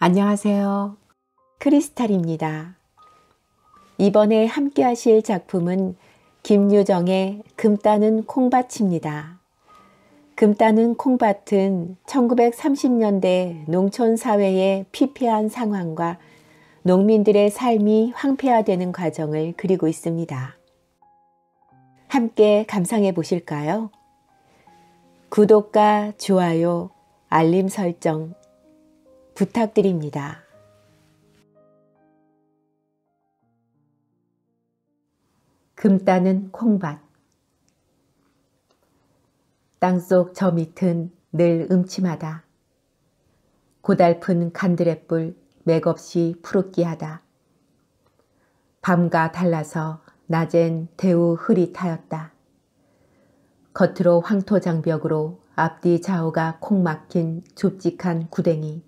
안녕하세요. 크리스탈입니다. 이번에 함께 하실 작품은 김유정의 금 따는 콩밭입니다. 금 따는 콩밭은 1930년대 농촌 사회의 피폐한 상황과 농민들의 삶이 황폐화되는 과정을 그리고 있습니다. 함께 감상해 보실까요? 구독과 좋아요, 알림 설정 부탁드립니다. 금 따는 콩밭. 땅속 저 밑은 늘 음침하다. 고달픈 간드레불 맥없이 푸르기하다. 밤과 달라서 낮엔 대우 흐릿하였다. 겉으로 황토장벽으로 앞뒤 좌우가 콩 막힌 좁직한 구덩이.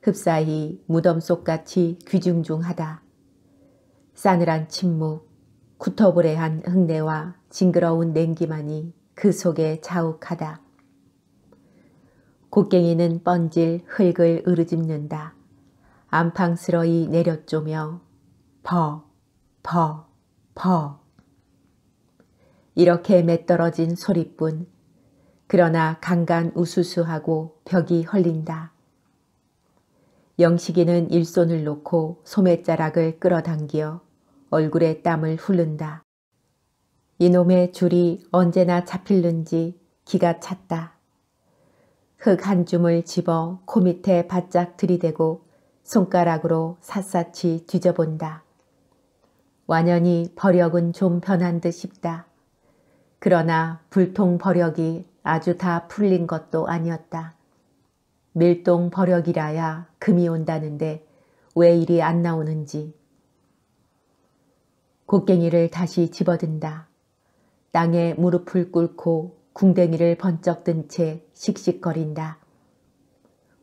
흡사히 무덤 속같이 귀중중하다. 싸늘한 침묵, 구터부레한 흙내와 징그러운 냉기만이 그 속에 자욱하다. 곡괭이는 뻔질 흙을 으르집는다. 안팡스러이 내려쪼며 퍼, 퍼, 퍼. 이렇게 맷떨어진 소리뿐. 그러나 간간 우수수하고 벽이 헐린다. 영식이는 일손을 놓고 소매자락을 끌어당겨 얼굴에 땀을 흐른다. 이놈의 줄이 언제나 잡힐는지 기가 찼다. 흙 한 줌을 집어 코 밑에 바짝 들이대고 손가락으로 샅샅이 뒤져본다. 완연히 버력은 좀 변한 듯 싶다. 그러나 불통 버력이 아주 다 풀린 것도 아니었다. 밀동 버력이라야 금이 온다는데 왜 이리 안 나오는지. 곡괭이를 다시 집어든다. 땅에 무릎을 꿇고 궁뎅이를 번쩍 든 채 씩씩거린다.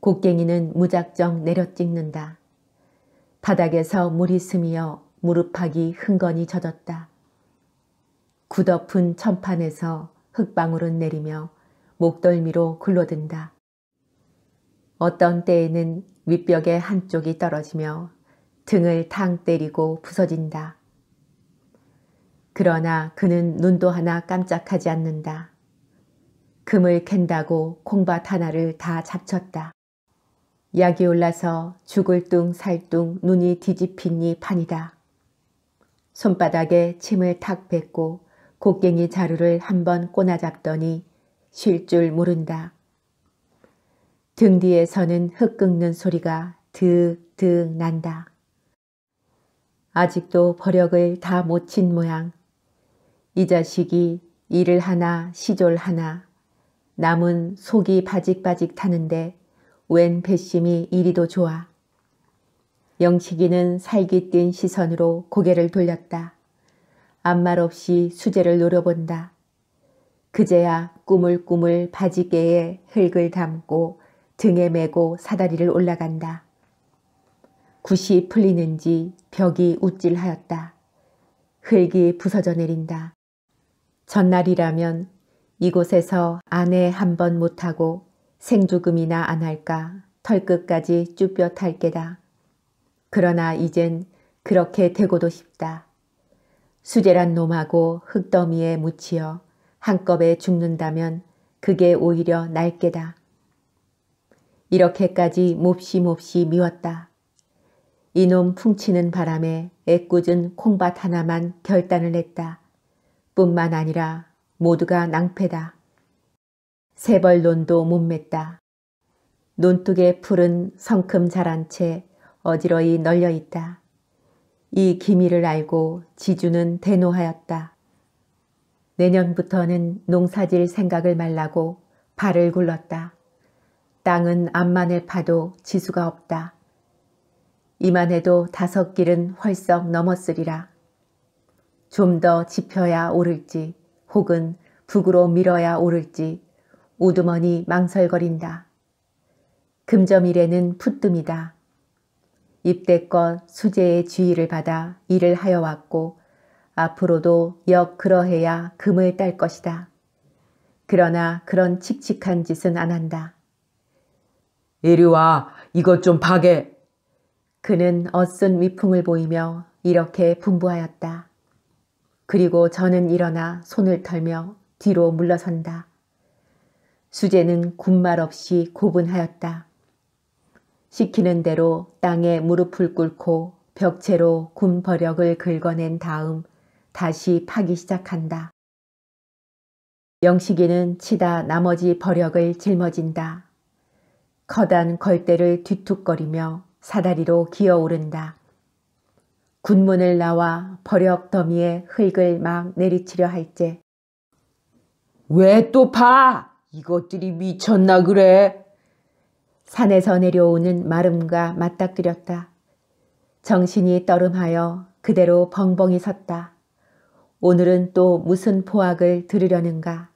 곡괭이는 무작정 내려찍는다. 바닥에서 물이 스미어 무릎팍이 흥건히 젖었다. 굳어픈 천판에서 흙방울은 내리며 목덜미로 굴러든다. 어떤 때에는 윗벽의 한쪽이 떨어지며 등을 탕 때리고 부서진다. 그러나 그는 눈도 하나 깜짝하지 않는다. 금을 캔다고 콩밭 하나를 다 잡쳤다. 약이 올라서 죽을 둥 살 둥 눈이 뒤집히니 판이다. 손바닥에 침을 탁 뱉고 곡괭이 자루를 한번 꼬나잡더니 쉴 줄 모른다. 등 뒤에서는 흙 긁는 소리가 득득 난다. 아직도 버력을 다 못 친 모양. 이 자식이 일을 하나 시졸 하나. 남은 속이 바직바직 타는데 웬 배심이 이리도 좋아. 영식이는 살기 뛴 시선으로 고개를 돌렸다. 아무 말 없이 수제를 노려본다. 그제야 꾸물꾸물 바지개에 흙을 담고 등에 메고 사다리를 올라간다. 굿이 풀리는지 벽이 우쭐하였다. 흙이 부서져 내린다. 전날이라면 이곳에서 아내 한 번 못하고 생조금이나 안 할까 털끝까지 쭈뼛할 게다. 그러나 이젠 그렇게 되고도 싶다. 수제란 놈하고 흙더미에 묻히어 한꺼번에 죽는다면 그게 오히려 날 게다. 이렇게까지 몹시 미웠다. 이놈 풍치는 바람에 애꿎은 콩밭 하나만 결단을 했다. 뿐만 아니라 모두가 낭패다. 세벌논도 못 맸다. 논둑의 풀은 성큼 자란 채 어지러이 널려있다. 이 기미를 알고 지주는 대노하였다. 내년부터는 농사질 생각을 말라고 발을 굴렀다. 땅은 암만을 파도 지수가 없다. 이만해도 5길은 헐썩 넘었으리라. 좀 더 짚혀야 오를지 혹은 북으로 밀어야 오를지 우두머니 망설거린다. 금점일에는 풋뜸이다. 입대껏 수제의 지휘를 받아 일을 하여 왔고 앞으로도 역 그러해야 금을 딸 것이다. 그러나 그런 칙칙한 짓은 안 한다. 이리 와, 이것 좀 봐게. 그는 어순 위풍을 보이며 이렇게 분부하였다. 그리고 저는 일어나 손을 털며 뒤로 물러선다. 수재는 군말 없이 고분하였다. 시키는 대로 땅에 무릎을 꿇고 벽체로 군 버력을 긁어낸 다음 다시 파기 시작한다. 영식이는 치다 나머지 버력을 짊어진다. 커다란 걸대를 뒤툭거리며 사다리로 기어오른다. 군문을 나와 버력 더미에 흙을 막 내리치려 할째 왜 또 파? 이것들이 미쳤나 그래? 산에서 내려오는 마름과 맞닥뜨렸다. 정신이 떠름하여 그대로 벙벙이 섰다. 오늘은 또 무슨 포악을 들으려는가?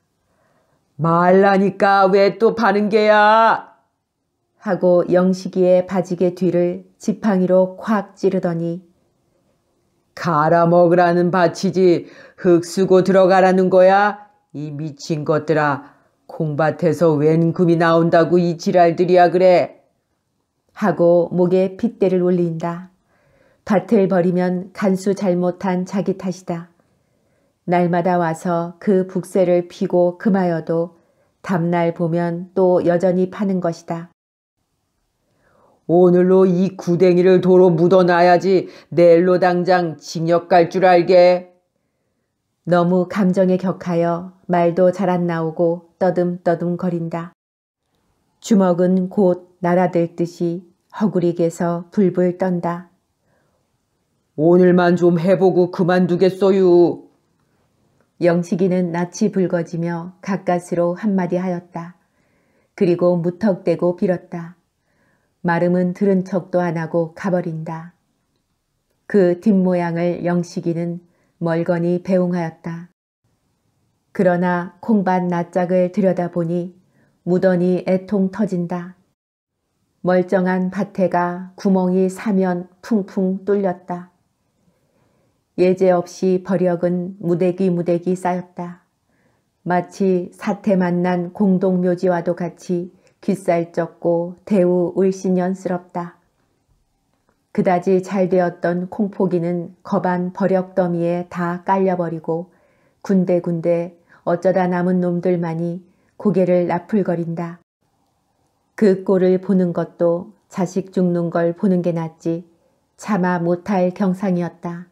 말라니까 왜 또 파는 게야? 하고 영식이의 바지개 뒤를 지팡이로 콱 찌르더니 갈아먹으라는 밭이지 흙 쓰고 들어가라는 거야? 이 미친 것들아, 콩밭에서 웬 금이 나온다고 이 지랄들이야 그래? 하고 목에 핏대를 올린다. 밭을 버리면 간수 잘못한 자기 탓이다. 날마다 와서 그 북새를 피고 금하여도 다음날 보면 또 여전히 파는 것이다. 오늘로 이 구덩이를 도로 묻어놔야지 내일로 당장 징역 갈 줄 알게. 너무 감정에 격하여 말도 잘 안 나오고 떠듬떠듬 거린다. 주먹은 곧 날아들듯이 허구리게서 불불 떤다. 오늘만 좀 해보고 그만두겠어요. 영식이는 낯이 붉어지며 가까스로 한마디 하였다. 그리고 무턱대고 빌었다. 마름은 들은 척도 안 하고 가버린다. 그 뒷모양을 영식이는 멀거니 배웅하였다. 그러나 콩밭 낯짝을 들여다보니 무더니 애통 터진다. 멀쩡한 밭에가 구멍이 사면 풍풍 뚫렸다. 예제없이 버력은 무대기 쌓였다. 마치 사태 만난 공동묘지와도 같이 귀살쩍고 대우 울신연스럽다. 그다지 잘 되었던 콩포기는 거반 버력 더미에 다 깔려버리고 군데군데 어쩌다 남은 놈들만이 고개를 나풀거린다. 그 꼴을 보는 것도 자식 죽는 걸 보는 게 낫지 참아 못할 경상이었다.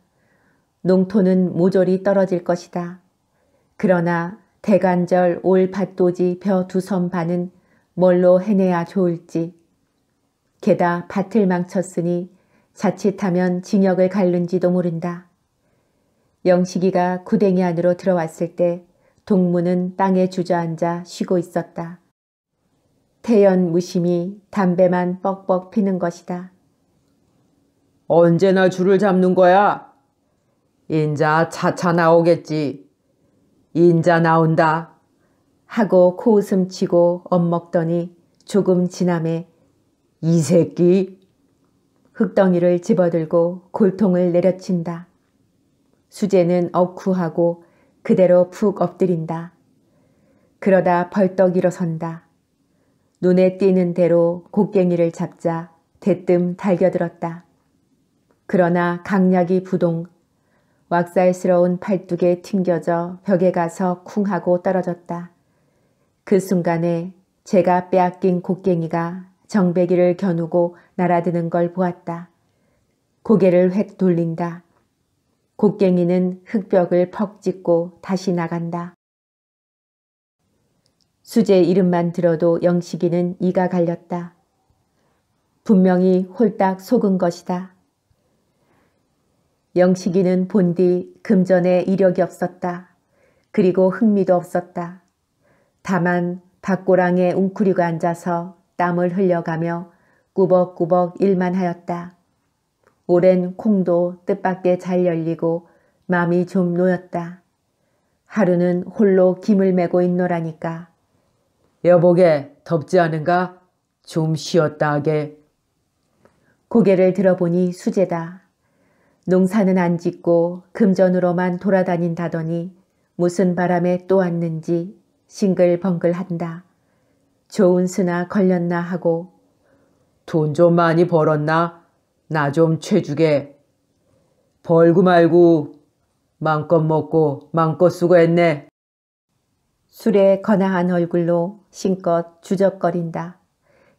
농토는 모조리 떨어질 것이다. 그러나 대간절 올 밭도지 벼 두 섬 반은 뭘로 해내야 좋을지. 게다 밭을 망쳤으니 자칫하면 징역을 갈는지도 모른다. 영식이가 구덩이 안으로 들어왔을 때 동무는 땅에 주저앉아 쉬고 있었다. 태연 무심히 담배만 뻑뻑 피는 것이다. 언제나 줄을 잡는 거야? 인자 차차 나오겠지. 인자 나온다. 하고 코웃음 치고 엿먹더니 조금 지남에 이 새끼. 흙덩이를 집어들고 골통을 내려친다. 수재는 억후하고 그대로 푹 엎드린다. 그러다 벌떡 일어선다. 눈에 띄는 대로 곡괭이를 잡자 대뜸 달겨들었다. 그러나 강약이 부동, 왁살스러운 팔뚝에 튕겨져 벽에 가서 쿵 하고 떨어졌다. 그 순간에 제가 빼앗긴 곡괭이가 정배기를 겨누고 날아드는 걸 보았다. 고개를 획 돌린다. 곡괭이는 흙벽을 퍽 찢고 다시 나간다. 수재 이름만 들어도 영식이는 이가 갈렸다. 분명히 홀딱 속은 것이다. 영식이는 본디 금전에 이력이 없었다. 그리고 흥미도 없었다. 다만 밭고랑에 웅크리고 앉아서 땀을 흘려가며 꾸벅꾸벅 일만 하였다. 오랜 콩도 뜻밖에 잘 열리고 마음이 좀 놓였다. 하루는 홀로 김을 메고 있노라니까. 여보게 덥지 않은가? 좀 쉬었다 하게. 고개를 들어보니 수재다. 농사는 안 짓고 금전으로만 돌아다닌다더니 무슨 바람에 또 왔는지 싱글벙글한다. 좋은 수나 걸렸나 하고. 돈 좀 많이 벌었나? 나 좀 채주게. 벌고 말고 맘껏 먹고 맘껏 수고했네. 술에 거나한 얼굴로 신껏 주적거린다.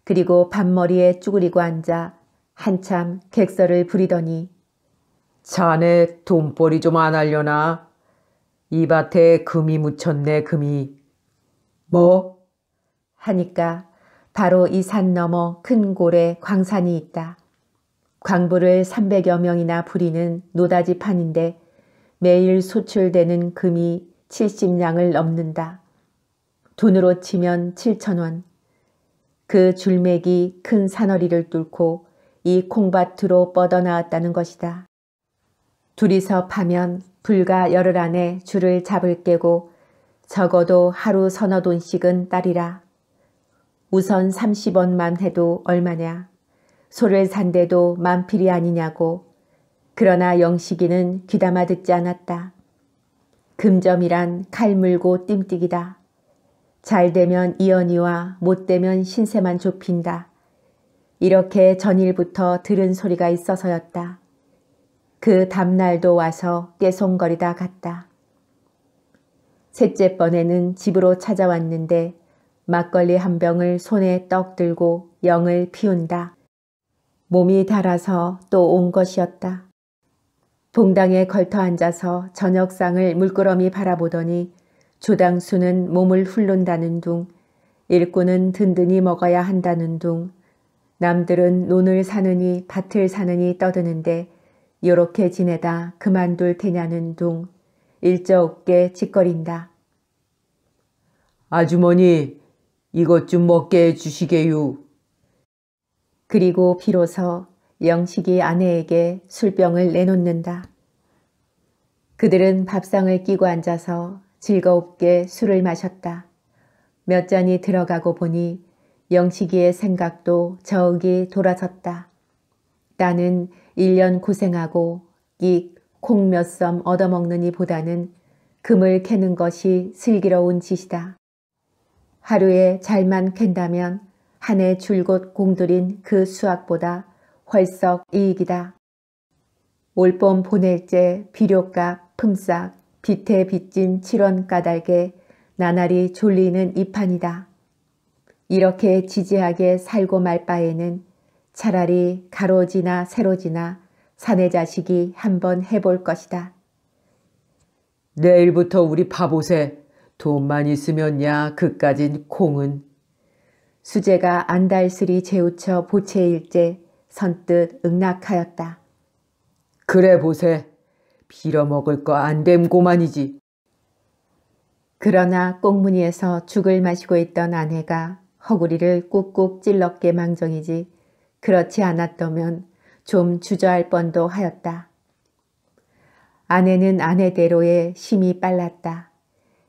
그리고 밥머리에 쭈그리고 앉아 한참 객설을 부리더니 자네 돈벌이 좀 안 하려나? 이 밭에 금이 묻혔네, 금이. 뭐? 하니까 바로 이 산 너머 큰 골에 광산이 있다. 광부를 300여 명이나 부리는 노다지판인데 매일 소출되는 금이 70냥을 넘는다. 돈으로 치면 7,000원. 그 줄맥이 큰 사너리를 뚫고 이 콩밭으로 뻗어나왔다는 것이다. 둘이서 파면 불과 열흘 안에 줄을 잡을 깨고 적어도 하루 서너 돈씩은 따리라. 우선 30원만 해도 얼마냐. 소를 산데도 만필이 아니냐고. 그러나 영식이는 귀담아 듣지 않았다. 금점이란 칼 물고 뜀뛰기다. 잘 되면 이연이와 못 되면 신세만 좁힌다. 이렇게 전일부터 들은 소리가 있어서였다. 그 다음날도 와서 깨송거리다 갔다. 셋째 번에는 집으로 찾아왔는데 막걸리 한 병을 손에 떡 들고 영을 피운다. 몸이 달아서 또 온 것이었다. 봉당에 걸터 앉아서 저녁상을 물끄러미 바라보더니 조당수는 몸을 훑는다는 둥, 일꾼은 든든히 먹어야 한다는 둥, 남들은 논을 사느니 밭을 사느니 떠드는데 요렇게 지내다 그만둘 테냐는 둥, 일저없게 짓거린다. 아주머니, 이것 좀 먹게 해주시게요. 그리고 비로소 영식이 아내에게 술병을 내놓는다. 그들은 밥상을 끼고 앉아서 즐겁게 술을 마셨다. 몇 잔이 들어가고 보니 영식이의 생각도 저기 돌아섰다. 나는 1년 고생하고 이 콩 몇 섬 얻어먹느니 보다는 금을 캐는 것이 슬기로운 짓이다. 하루에 잘만 캔다면 한 해 줄곧 공들인 그 수확보다 훨썩 이익이다. 올봄 보낼 때 비료값, 품삯, 빚에 빚진 7원 까닭에 나날이 졸리는 이 판이다. 이렇게 지지하게 살고 말 바에는 차라리 가로지나 세로지나 사내 자식이 한번 해볼 것이다. 내일부터 우리 파보세. 돈만 있으면 야 그까진 콩은. 수재가 안달스리 재우쳐 보채일째 선뜻 응낙하였다. 그래 보세. 빌어먹을 거 안 됨 고만이지. 그러나 꽁무니에서 죽을 마시고 있던 아내가 허구리를 꾹꾹 찔렀게 망정이지 그렇지 않았다면 좀 주저할 뻔도 하였다. 아내는 아내대로의 심이 빨랐다.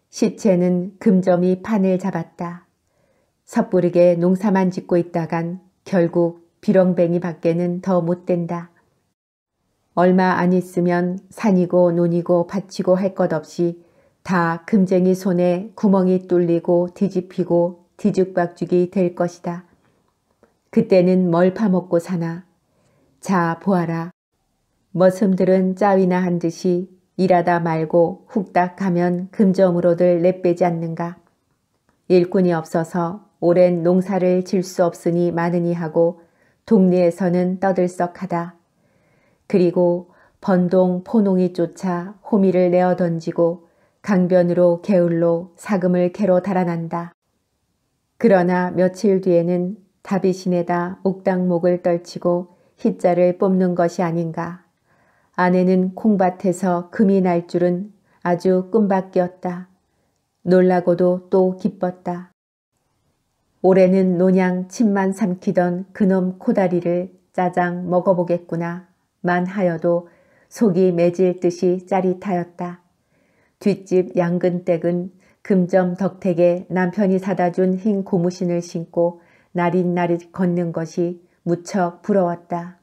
시체는 금점이 판을 잡았다. 섣부르게 농사만 짓고 있다간 결국 비렁뱅이 밖에는 더 못된다. 얼마 안 있으면 산이고 논이고 밭이고 할 것 없이 다 금쟁이 손에 구멍이 뚫리고 뒤집히고 뒤죽박죽이 될 것이다. 그때는 뭘 파먹고 사나. 자 보아라. 머슴들은 짜위나 한 듯이 일하다 말고 훅딱 가면 금점으로들 내빼지 않는가. 일꾼이 없어서 오랜 농사를 질 수 없으니 마느니 하고 동리에서는 떠들썩하다. 그리고 번동 포농이 쫓아 호미를 내어 던지고 강변으로 게을로 사금을 캐로 달아난다. 그러나 며칠 뒤에는 다비신에다 옥당목을 떨치고 흰자를 뽑는 것이 아닌가. 아내는 콩밭에서 금이 날 줄은 아주 꿈밖이었다. 놀라고도 또 기뻤다. 올해는 논양 침만 삼키던 그놈 코다리를 짜장 먹어보겠구나 만 하여도 속이 매질 듯이 짜릿하였다. 뒷집 양근댁은 금점 덕택에 남편이 사다 준 흰 고무신을 신고 나릿나릿 걷는 것이 무척 부러웠다.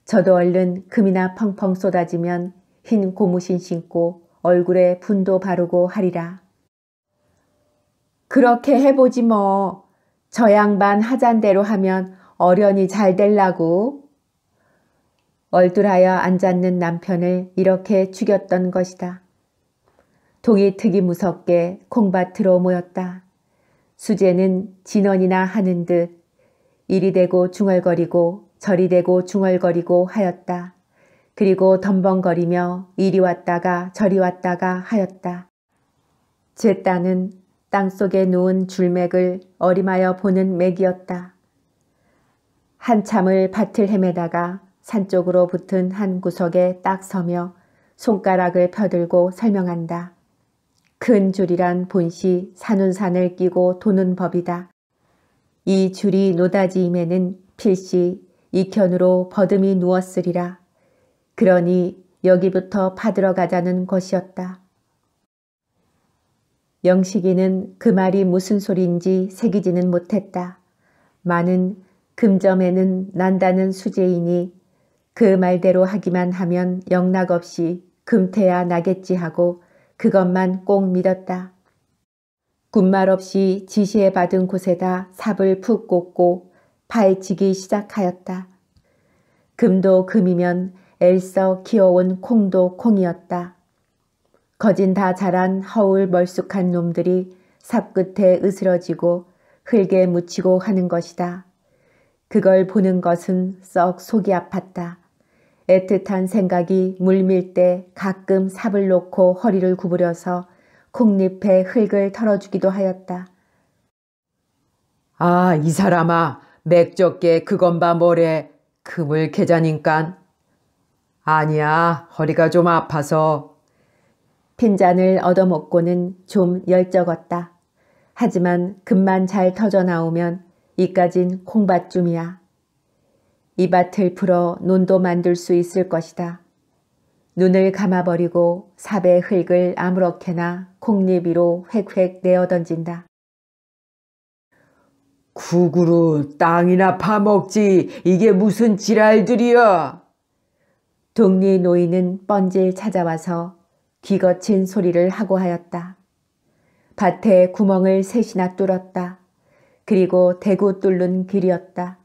저도 얼른 금이나 펑펑 쏟아지면 흰 고무신 신고 얼굴에 분도 바르고 하리라. 그렇게 해보지 뭐. 저 양반 하잔대로 하면 어련히 잘 될라고. 얼굴하여 앉았는 남편을 이렇게 죽였던 것이다. 동이 특이 무섭게 콩밭으로 모였다. 수재는 진언이나 하는 듯 이리 대고 중얼거리고 저리 대고 중얼거리고 하였다. 그리고 덤벙거리며 이리 왔다가 저리 왔다가 하였다. 제 딴은 땅속에 놓은 줄맥을 어림하여 보는 맥이었다. 한참을 밭을 헤매다가 산 쪽으로 붙은 한 구석에 딱 서며 손가락을 펴들고 설명한다. 큰 줄이란 본시 산운산을 끼고 도는 법이다. 이 줄이 노다지임에는 필시 이켠으로 버듬이 누웠으리라. 그러니 여기부터 파들어 가자는 것이었다. 영식이는 그 말이 무슨 소리인지 새기지는 못했다. 많은 금점에는 난다는 수제이니 그 말대로 하기만 하면 영락없이 금태야 나겠지 하고 그것만 꼭 믿었다. 군말 없이 지시해 받은 곳에다 삽을 푹 꽂고 파헤치기 시작하였다. 금도 금이면 애써 키워온 콩도 콩이었다. 거진 다 자란 허울 멀쑥한 놈들이 삽 끝에 으스러지고 흙에 묻히고 하는 것이다. 그걸 보는 것은 썩 속이 아팠다. 애틋한 생각이 물밀 때 가끔 삽을 놓고 허리를 구부려서 콩잎에 흙을 털어주기도 하였다. 아, 이 사람아, 맥적게 그건 봐 뭐래. 금을 캐자니깐. 아니야, 허리가 좀 아파서. 핀잔을 얻어먹고는 좀 열적었다. 하지만 금만 잘 터져 나오면 이까진 콩밭쯤이야. 이 밭을 풀어 논도 만들 수 있을 것이다. 눈을 감아버리고 삽의 흙을 아무렇게나 콩잎 위로 획획 내어 던진다. 구구로 땅이나 파먹지. 이게 무슨 지랄들이야. 동리 노인은 뻔질 찾아와서 귀거친 소리를 하고 하였다. 밭에 구멍을 셋이나 뚫었다. 그리고 대구 뚫는 길이었다.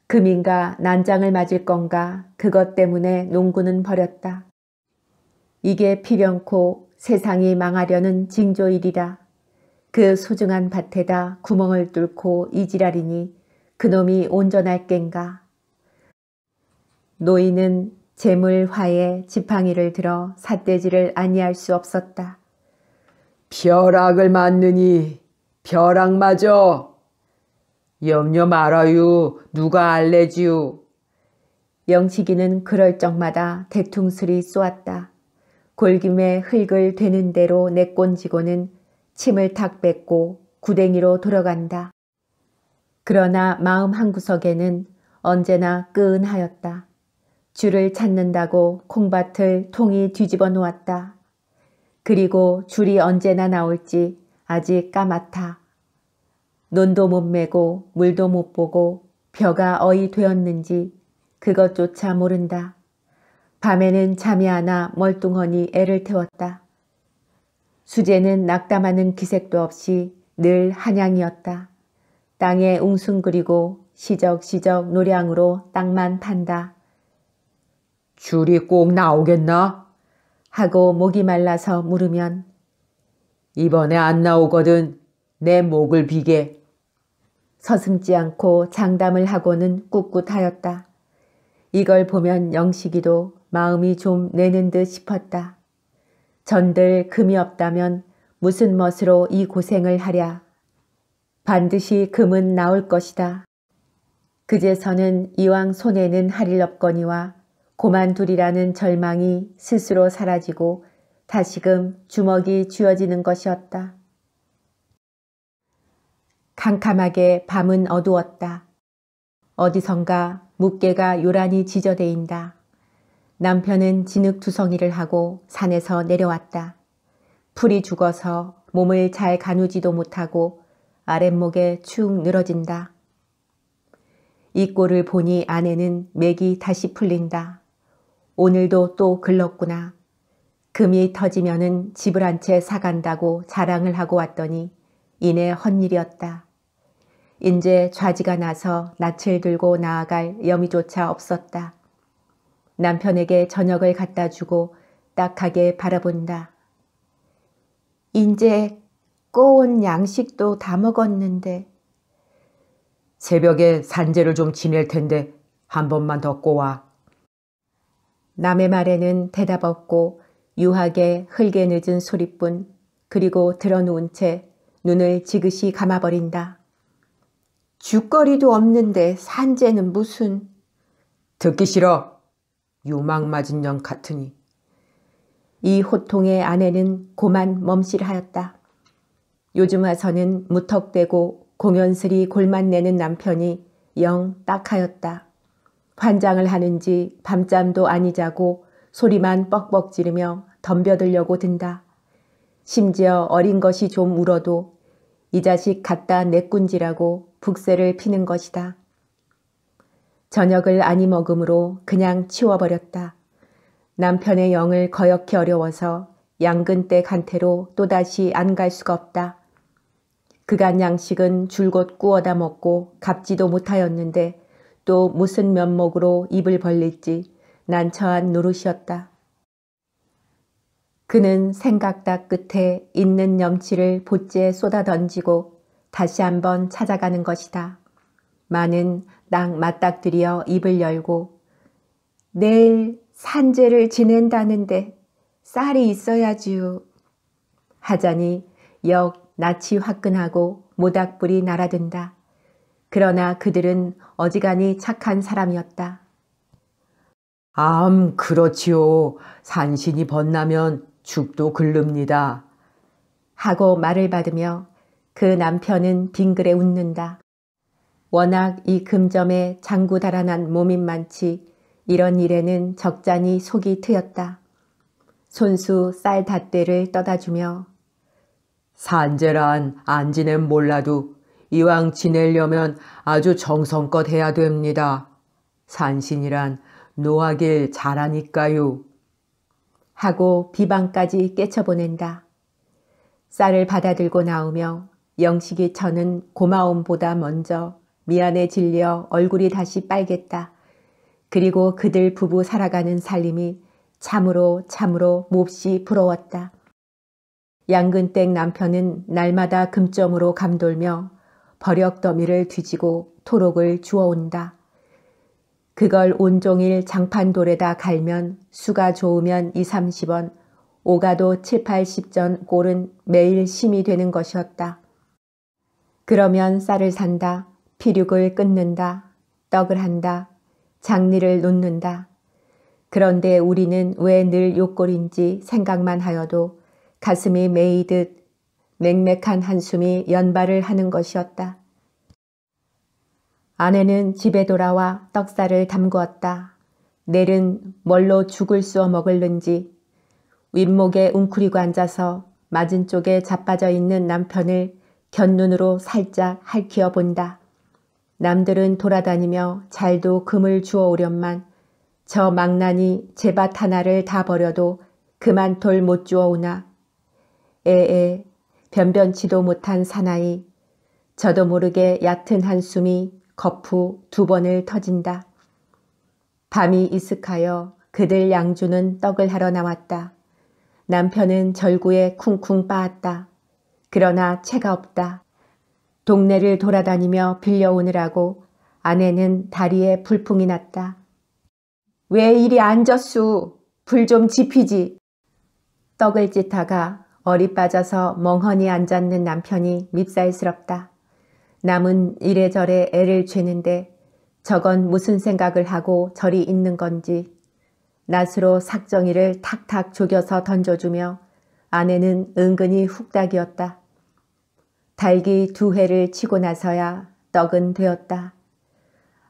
금인가 난장을 맞을 건가 그것 때문에 농구는 버렸다. 이게 필연코 세상이 망하려는 징조일이라. 그 소중한 밭에다 구멍을 뚫고 이지랄이니 그놈이 온전할 겐가. 노인은 재물 화에 지팡이를 들어 삿대질을 아니할 수 없었다. 벼락을 맞느니 벼락 맞어. 염려 말아유. 누가 알래지요. 영식이는 그럴 적마다 대퉁술이 쏘았다. 골김에 흙을 되는 대로 내꼰지고는 침을 탁 뱉고 구댕이로 돌아간다. 그러나 마음 한구석에는 언제나 끄은하였다. 줄을 찾는다고 콩밭을 통이 뒤집어 놓았다. 그리고 줄이 언제나 나올지 아직 까맣다. 논도 못 메고 물도 못 보고 벼가 어이 되었는지 그것조차 모른다. 밤에는 잠이 안 와 멀뚱하니 애를 태웠다. 수재는 낙담하는 기색도 없이 늘 한양이었다. 땅에 웅숭그리고 시적시적 노량으로 땅만 탄다. 줄이 꼭 나오겠나? 하고 목이 말라서 물으면 이번에 안 나오거든. 내 목을 비게. 서슴지 않고 장담을 하고는 꿋꿋하였다. 이걸 보면 영식이도 마음이 좀 내는 듯 싶었다. 전들 금이 없다면 무슨 멋으로 이 고생을 하랴. 반드시 금은 나올 것이다. 그제서는 이왕 손에는 할 일 없거니와 고만두리라는 절망이 스스로 사라지고 다시금 주먹이 쥐어지는 것이었다. 캄캄하게 밤은 어두웠다. 어디선가 묵개가 요란히 지저대인다. 남편은 진흙투성이를 하고 산에서 내려왔다. 풀이 죽어서 몸을 잘 가누지도 못하고 아랫목에 축 늘어진다. 이 꼴을 보니 아내는 맥이 다시 풀린다. 오늘도 또 글렀구나. 금이 터지면은 집을 한 채 사간다고 자랑을 하고 왔더니 이내 헛일이었다. 인제 좌지가 나서 낯을 들고 나아갈 여미조차 없었다. 남편에게 저녁을 갖다 주고 딱하게 바라본다. 인제 꺼온 양식도 다 먹었는데. 새벽에 산재를 좀 지낼 텐데 한 번만 더 꼬와. 남의 말에는 대답 없고 유하게 흘게 늦은 소리뿐. 그리고 드러누운 채 눈을 지그시 감아버린다. 죽거리도 없는데 산재는 무슨. 듣기 싫어. 유망 맞은 년 같으니. 이 호통의 아내는 고만 멈실하였다. 요즘 와서는 무턱대고 공연스리 골만 내는 남편이 영 딱하였다. 환장을 하는지 밤잠도 아니 자고 소리만 뻑뻑 지르며 덤벼들려고 든다. 심지어 어린 것이 좀 울어도 이 자식 갖다 내꾼지라고 북새를 피는 것이다. 저녁을 아니 먹음으로 그냥 치워버렸다. 남편의 영을 거역히 어려워서 양근댁 한테로 또다시 안 갈 수가 없다. 그간 양식은 줄곧 구워다 먹고 갚지도 못하였는데 또 무슨 면목으로 입을 벌릴지 난처한 노릇이었다. 그는 생각다 끝에 있는 염치를 보째에 쏟아 던지고 다시 한번 찾아가는 것이다. 마는 딱 맞닥뜨려 입을 열고 내일 산재를 지낸다는데 쌀이 있어야지요. 하자니 역 낯이 화끈하고 모닥불이 날아든다. 그러나 그들은 어지간히 착한 사람이었다. 그렇지요. 산신이 번나면 죽도 글릅니다. 하고 말을 받으며 그 남편은 빙그레 웃는다. 워낙 이 금점에 장구 달아난 몸인 많지 이런 일에는 적잖이 속이 트였다. 손수 쌀 닷대를 떠다주며 산재란 안 지낸 몰라도 이왕 지내려면 아주 정성껏 해야 됩니다. 산신이란 노하길 잘하니까요. 하고 비방까지 깨쳐보낸다. 쌀을 받아들고 나오며 영식이 처는 고마움보다 먼저 미안해 질려 얼굴이 다시 빨갰다. 그리고 그들 부부 살아가는 살림이 참으로 몹시 부러웠다. 양근댁 남편은 날마다 금점으로 감돌며 버럭더미를 뒤지고 토록을 주워온다. 그걸 온종일 장판돌에다 갈면 수가 좋으면 20-30원, 오가도 7-80전 꼴은 매일 심이 되는 것이었다. 그러면 쌀을 산다. 피륙을 끊는다. 떡을 한다. 장리를 놓는다. 그런데 우리는 왜 늘 요꼴인지 생각만 하여도 가슴이 메이듯 맹맥한 한숨이 연발을 하는 것이었다. 아내는 집에 돌아와 떡살을 담그었다. 내일은 뭘로 죽을 쏘어 먹을는지 윗목에 웅크리고 앉아서 맞은 쪽에 자빠져 있는 남편을 곁눈으로 살짝 할퀴어 본다. 남들은 돌아다니며 잘도 금을 주워오련만 저 망나니 제밭 하나를 다 버려도 그만 돌 못 주워오나. 에에 변변치도 못한 사나이. 저도 모르게 얕은 한숨이 거푸 2번을 터진다. 밤이 이슥하여 그들 양주는 떡을 하러 나왔다. 남편은 절구에 쿵쿵 빠았다. 그러나 채가 없다. 동네를 돌아다니며 빌려오느라고 아내는 다리에 불풍이 났다. 왜 이리 앉았수? 불 좀 지피지. 떡을 찢다가 얼이 빠져서 멍하니 앉았는 남편이 밉살스럽다. 남은 이래저래 애를 죄는데 저건 무슨 생각을 하고 저리 있는 건지. 낫으로 삭정이를 탁탁 조겨서 던져주며 아내는 은근히 훅닥이었다. 달기 2회를 치고 나서야 떡은 되었다.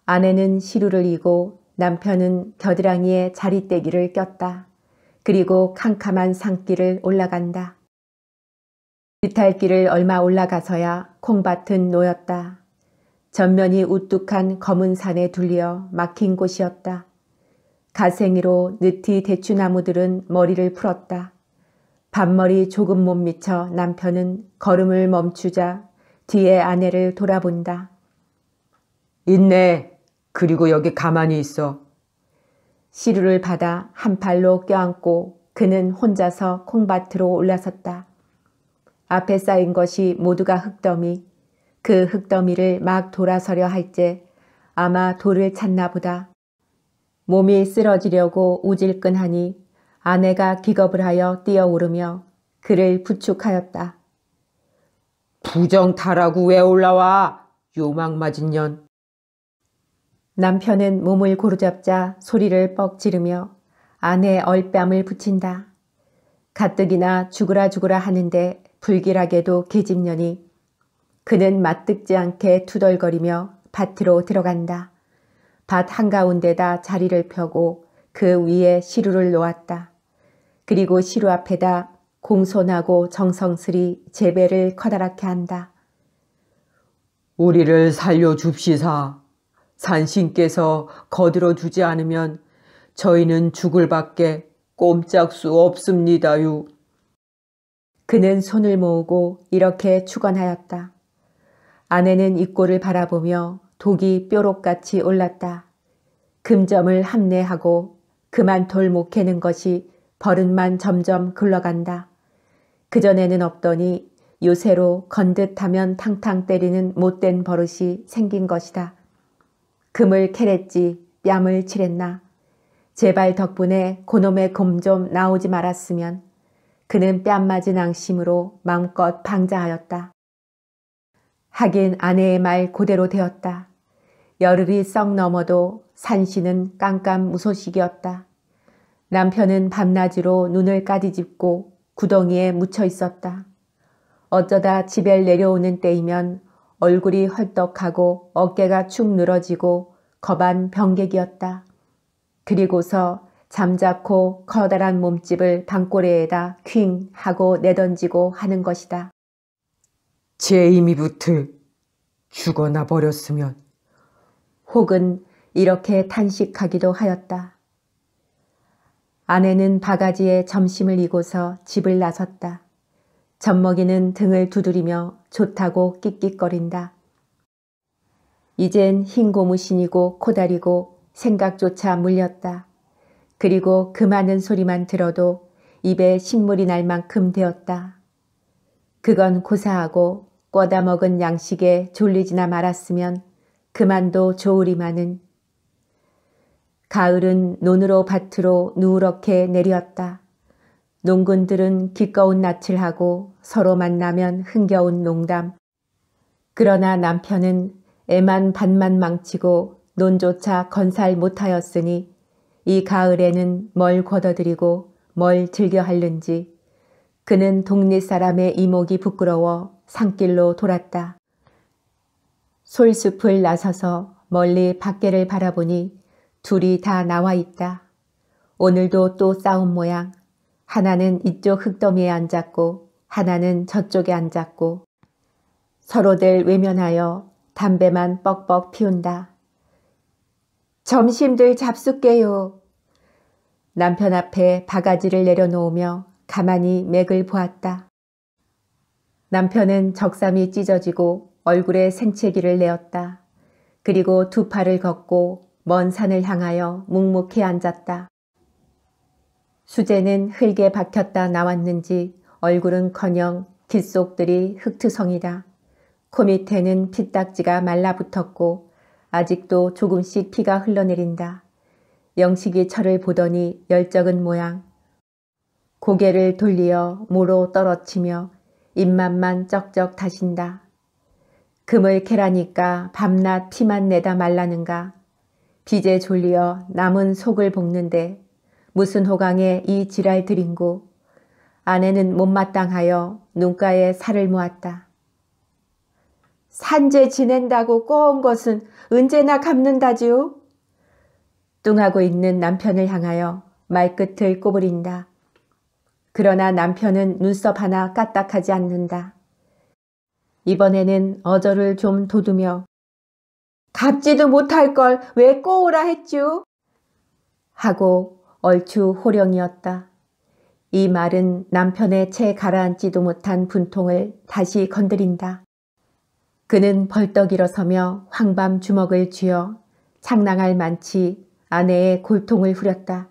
아내는 시루를 이고 남편은 겨드랑이에 자리떼기를 꼈다. 그리고 캄캄한 산길을 올라간다. 비탈길을 얼마 올라가서야 콩밭은 놓였다. 전면이 우뚝한 검은 산에 둘려 막힌 곳이었다. 가생이로 느티 대추나무들은 머리를 풀었다. 밤머리 조금 못 미쳐 남편은 걸음을 멈추자 뒤에 아내를 돌아본다. 있네. 그리고 여기 가만히 있어. 시루를 받아 한 팔로 껴안고 그는 혼자서 콩밭으로 올라섰다. 앞에 쌓인 것이 모두가 흙더미, 그 흙더미를 막 돌아서려 할째 아마 돌을 찾나 보다. 몸이 쓰러지려고 우질끈하니 아내가 기겁을 하여 뛰어오르며 그를 부축하였다. 부정타라고 왜 올라와? 요망 맞은 년. 남편은 몸을 고루잡자 소리를 뻑 지르며 아내 얼뺨을 붙인다. 가뜩이나 죽으라 죽으라 하는데 불길하게도 계집년이 그는 맞듣지 않게 투덜거리며 밭으로 들어간다. 밭 한가운데다 자리를 펴고 그 위에 시루를 놓았다. 그리고 시루 앞에다 공손하고 정성스리 제배를 커다랗게 한다. 우리를 살려줍시사. 산신께서 거들어 주지 않으면 저희는 죽을 밖에 꼼짝 수 없습니다유. 그는 손을 모으고 이렇게 축원하였다. 아내는 이 꼴을 바라보며 독이 뾰록같이 올랐다. 금점을 함내하고 그만 돌 못 캐는 것이 버릇만 점점 굴러간다. 그전에는 없더니 요새로 건듯하면 탕탕 때리는 못된 버릇이 생긴 것이다. 금을 캐랬지 뺨을 칠했나. 제발 덕분에 그놈의 금 좀 나오지 말았으면 그는 뺨 맞은 앙심으로 마음껏 방자하였다. 하긴 아내의 말 그대로 되었다. 열흘이 썩 넘어도 산신은 깜깜무소식이었다. 남편은 밤낮으로 눈을 까디집고 구덩이에 묻혀 있었다. 어쩌다 집에 내려오는 때이면 얼굴이 헐떡하고 어깨가 축 늘어지고 겁한 병객이었다. 그리고서 잠자코 커다란 몸집을 방꼬레에다 퀭 하고 내던지고 하는 것이다. 제 이미부터 죽어나 버렸으면. 혹은 이렇게 탄식하기도 하였다. 아내는 바가지에 점심을 이고서 집을 나섰다. 젖먹이는 등을 두드리며 좋다고 끽끽거린다. 이젠 흰 고무신이고 코다리고 생각조차 물렸다. 그리고 그 많은 소리만 들어도 입에 신물이 날 만큼 되었다. 그건 고사하고 꿔다 먹은 양식에 졸리지나 말았으면 그만도 좋으리마는. 가을은 논으로 밭으로 누렇게 내렸다. 농군들은 기꺼운 낯을 하고 서로 만나면 흥겨운 농담. 그러나 남편은 애만 밭만 망치고 논조차 건살 못하였으니 이 가을에는 뭘 걷어들이고 뭘 즐겨 할는지 그는 동네 사람의 이목이 부끄러워 산길로 돌았다. 솔숲을 나서서 멀리 밖에를 바라보니 둘이 다 나와 있다. 오늘도 또 싸운 모양. 하나는 이쪽 흙더미에 앉았고 하나는 저쪽에 앉았고 서로들 외면하여 담배만 뻑뻑 피운다. 점심들 잡숫게요. 남편 앞에 바가지를 내려놓으며 가만히 맥을 보았다. 남편은 적삼이 찢어지고 얼굴에 생채기를 내었다. 그리고 두 팔을 걷고 먼 산을 향하여 묵묵히 앉았다. 수제는 흙에 박혔다 나왔는지 얼굴은커녕 귓속들이 흙투성이다. 코 밑에는 피딱지가 말라붙었고 아직도 조금씩 피가 흘러내린다. 영식이 철을 보더니 열적은 모양. 고개를 돌리어 모로 떨어치며 입맛만 쩍쩍 다신다. 금을 캐라니까 밤낮 피만 내다 말라는가. 빚에 졸리어 남은 속을 볶는데 무슨 호강에 이 지랄 들인고. 아내는 못마땅하여 눈가에 살을 모았다. 산재 지낸다고 꼬은 것은 언제나 갚는다지요. 뚱하고 있는 남편을 향하여 말끝을 꼬부린다. 그러나 남편은 눈썹 하나 까딱하지 않는다. 이번에는 어저를 좀 돋우며 갚지도 못할 걸 왜 꼬우라 했쥬? 하고 얼추 호령이었다. 이 말은 남편의 채 가라앉지도 못한 분통을 다시 건드린다. 그는 벌떡 일어서며 황밤 주먹을 쥐어 창랑할 만치 아내의 골통을 후렸다.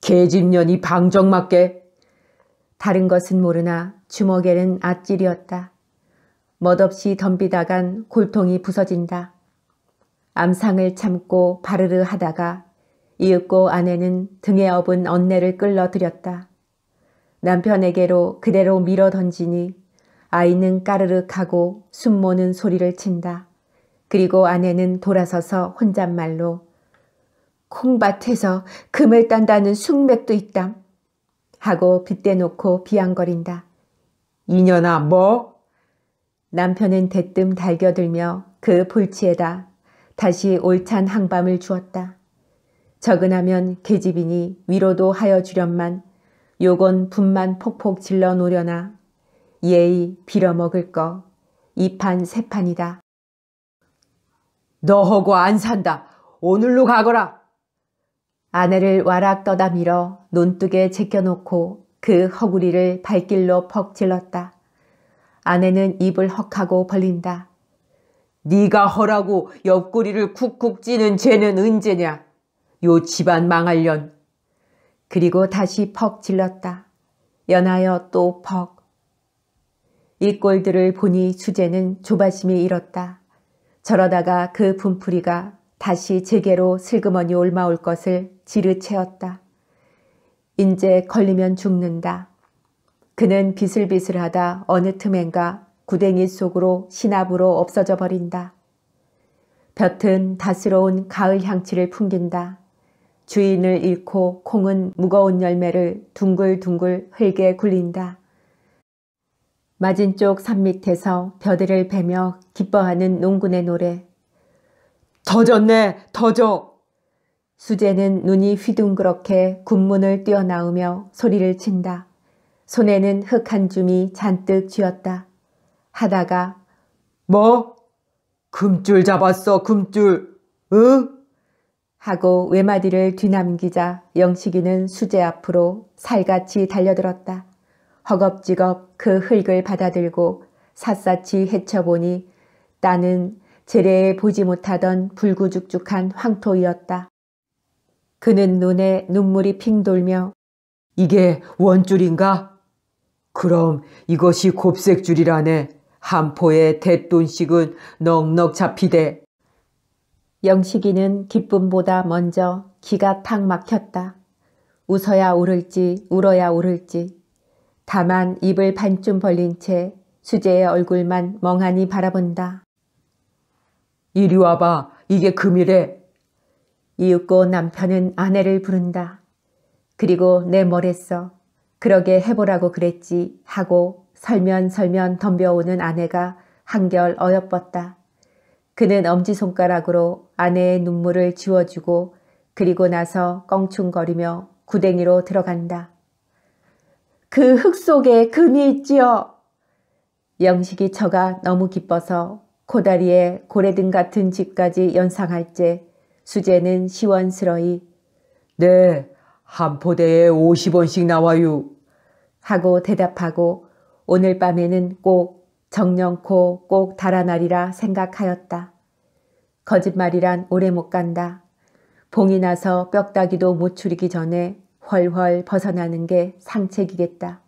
계집년이 방정맞게. 다른 것은 모르나 주먹에는 아찔이었다. 멋없이 덤비다간 골통이 부서진다. 암상을 참고 바르르 하다가 이윽고 아내는 등에 업은 언내를 끌러들였다. 남편에게로 그대로 밀어 던지니 아이는 까르륵하고 숨모는 소리를 친다. 그리고 아내는 돌아서서 혼잣말로 콩밭에서 금을 딴다는 숙맥도 있담 하고 빗대놓고 비앙거린다. 이년아 뭐? 남편은 대뜸 달겨들며 그 볼치에다 다시 올찬 항밤을 주었다. 적은하면 계집이니 위로도 하여 주련만 요건 분만 폭폭 질러 놓으려나 예의 빌어먹을 거 이 판 세 판이다. 너하고 안 산다. 오늘로 가거라. 아내를 와락 떠다 밀어 논둑에 제껴놓고 그 허구리를 발길로 퍽 질렀다. 아내는 입을 헉하고 벌린다. 네가 허라고 옆구리를 쿡쿡 찌는 죄는 언제냐. 요 집안 망할련. 그리고 다시 퍽 질렀다. 연하여 또 퍽. 이 꼴들을 보니 수재는 조바심이 일었다. 저러다가 그 분풀이가 다시 제게로 슬그머니 올마올 것을 지르채었다. 인제 걸리면 죽는다. 그는 비슬비슬하다 어느 틈엔가 구덩이 속으로 신압으로 없어져 버린다. 볕은 다스러운 가을 향취를 풍긴다. 주인을 잃고 콩은 무거운 열매를 둥글둥글 흙에 굴린다. 맞은 쪽 산 밑에서 벼들을 베며 기뻐하는 농군의 노래. 터졌네, 터져. 수재는 눈이 휘둥그렇게 군문을 뛰어나오며 소리를 친다. 손에는 흙 한 줌이 잔뜩 쥐었다. 하다가 뭐? 금줄 잡았어, 금줄. 응? 하고 외마디를 뒤남기자 영식이는 수재 앞으로 살같이 달려들었다. 허겁지겁 그 흙을 받아들고 샅샅이 헤쳐보니 땅은 재래에 보지 못하던 불구죽죽한 황토이었다. 그는 눈에 눈물이 핑 돌며 이게 원줄인가? 그럼 이것이 곱색줄이라네. 한 포의 대돈씩은 넉넉 잡히대. 영식이는 기쁨보다 먼저 기가 탁 막혔다. 웃어야 오를지 울어야 오를지. 다만 입을 반쯤 벌린 채 수재의 얼굴만 멍하니 바라본다. 이리 와봐. 이게 금이래. 이윽고 남편은 아내를 부른다. 그리고 내 뭐랬어. 그러게 해보라고 그랬지 하고 설면설면 덤벼오는 아내가 한결 어여뻤다. 그는 엄지손가락으로 아내의 눈물을 지워주고 그리고 나서 껑충거리며 구덩이로 들어간다. 그 흙 속에 금이 있지요. 영식이 처가 너무 기뻐서 코다리에 고래등 같은 집까지 연상할 때 수재는 시원스러이 네, 한 포대에 50원씩 나와요. 하고 대답하고 오늘 밤에는 꼭 정령코 꼭 달아나리라 생각하였다. 거짓말이란 오래 못 간다. 봉이 나서 뼈다귀도 못 추리기 전에 훨훨 벗어나는 게 상책이겠다.